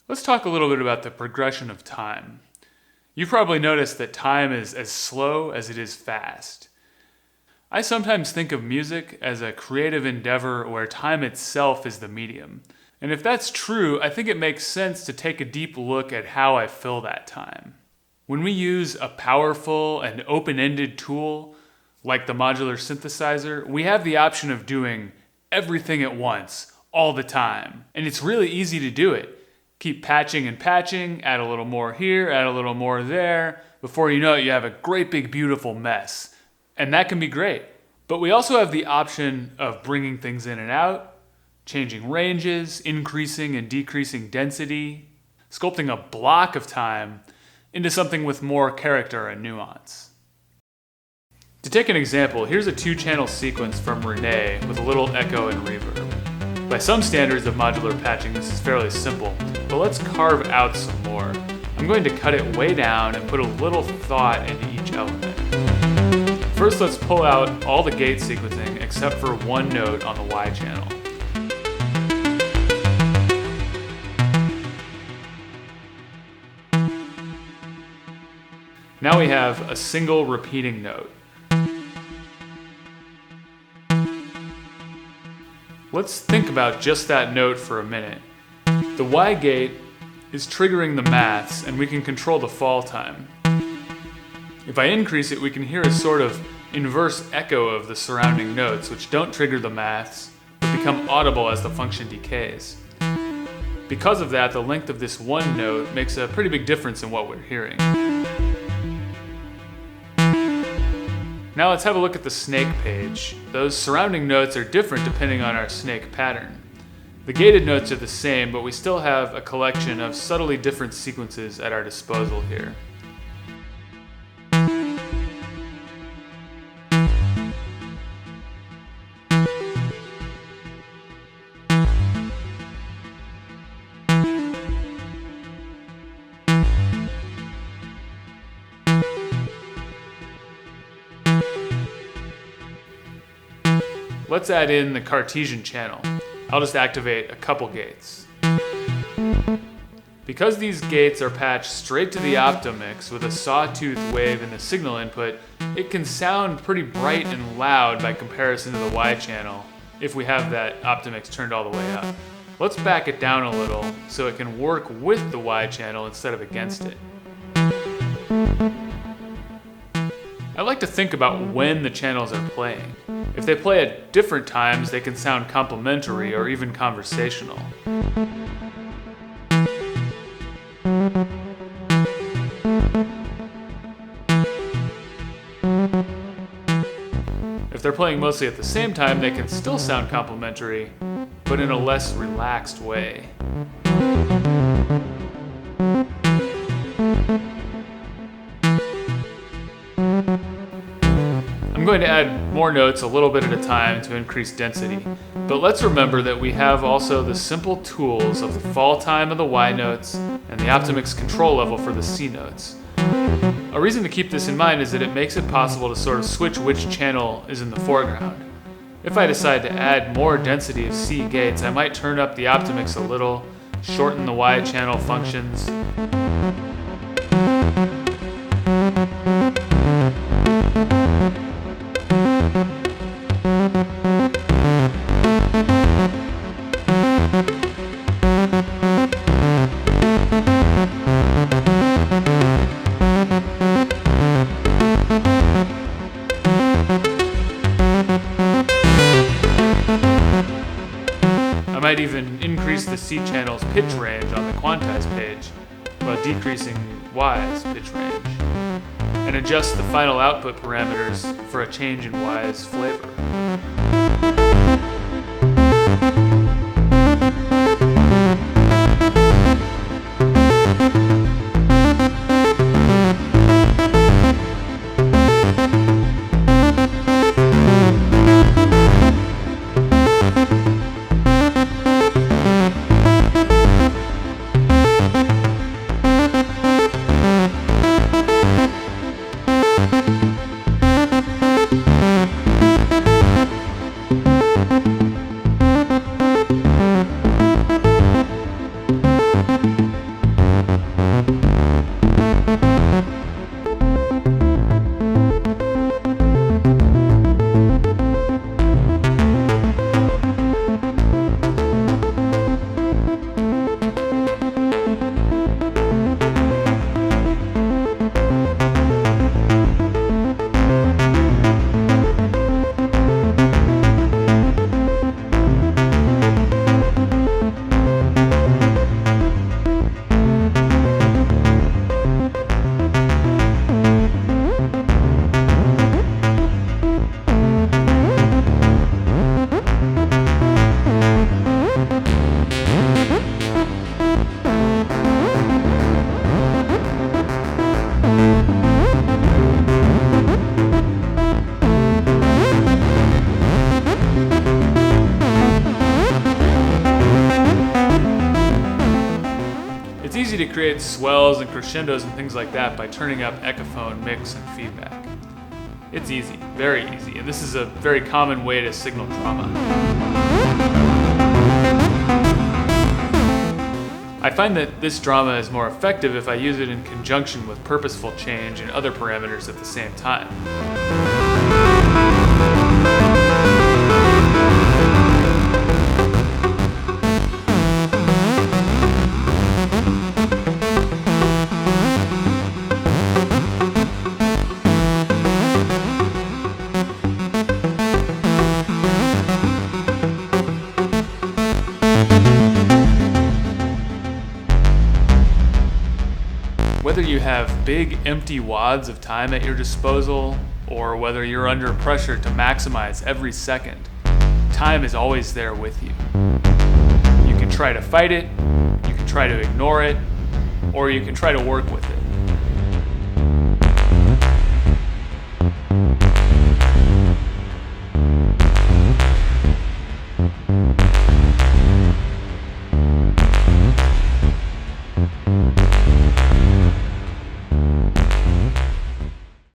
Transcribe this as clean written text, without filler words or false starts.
Let's talk a little bit about the progression of time. You've probably noticed that time is as slow as it is fast. I sometimes think of music as a creative endeavor where time itself is the medium. And if that's true, I think it makes sense to take a deep look at how I fill that time. When we use a powerful and open-ended tool like the modular synthesizer, we have the option of doing everything at once, all the time. And it's really easy to do it. Keep patching and patching, add a little more here, add a little more there. Before you know it, you have a great big beautiful mess. And that can be great. But we also have the option of bringing things in and out, changing ranges, increasing and decreasing density, sculpting a block of time into something with more character and nuance. To take an example, here's a 2-channel sequence from Renee with a little echo and reverb. By some standards of modular patching, this is fairly simple, but let's carve out some more. I'm going to cut it way down and put a little thought into each element. First, let's pull out all the gate sequencing except for one note on the Y channel. Now we have a single repeating note. Let's think about just that note for a minute. The Y gate is triggering the maths, and we can control the fall time. If I increase it, we can hear a sort of inverse echo of the surrounding notes, which don't trigger the maths, but become audible as the function decays. Because of that, the length of this one note makes a pretty big difference in what we're hearing. Now let's have a look at the snake page. Those surrounding notes are different depending on our snake pattern. The gated notes are the same, but we still have a collection of subtly different sequences at our disposal here. Let's add in the Cartesian channel. I'll just activate a couple gates. Because these gates are patched straight to the Optomix with a sawtooth wave in the signal input, it can sound pretty bright and loud by comparison to the Y channel if we have that Optomix turned all the way up. Let's back it down a little so it can work with the Y channel instead of against it. I like to think about when the channels are playing. If they play at different times, they can sound complementary or even conversational. If they're playing mostly at the same time, they can still sound complementary, but in a less relaxed way. I'm going to add more notes a little bit at a time to increase density, but let's remember that we have also the simple tools of the fall time of the Y notes and the Optomix control level for the C notes. A reason to keep this in mind is that it makes it possible to sort of switch which channel is in the foreground. If I decide to add more density of C gates, I might turn up the Optomix a little, shorten the Y channel functions. I might even increase the C channel's pitch range on the quantize page while decreasing Y's pitch range, and adjust the final output parameters for a change in Y's flavor. easy to create swells and crescendos and things like that by turning up echophone, mix, and feedback. It's easy, very easy, and this is a very common way to signal drama. I find that this drama is more effective if I use it in conjunction with purposeful change and other parameters at the same time. Whether you have big empty wads of time at your disposal, or whether you're under pressure to maximize every second, time is always there with you. You can try to fight it, you can try to ignore it, or you can try to work with it.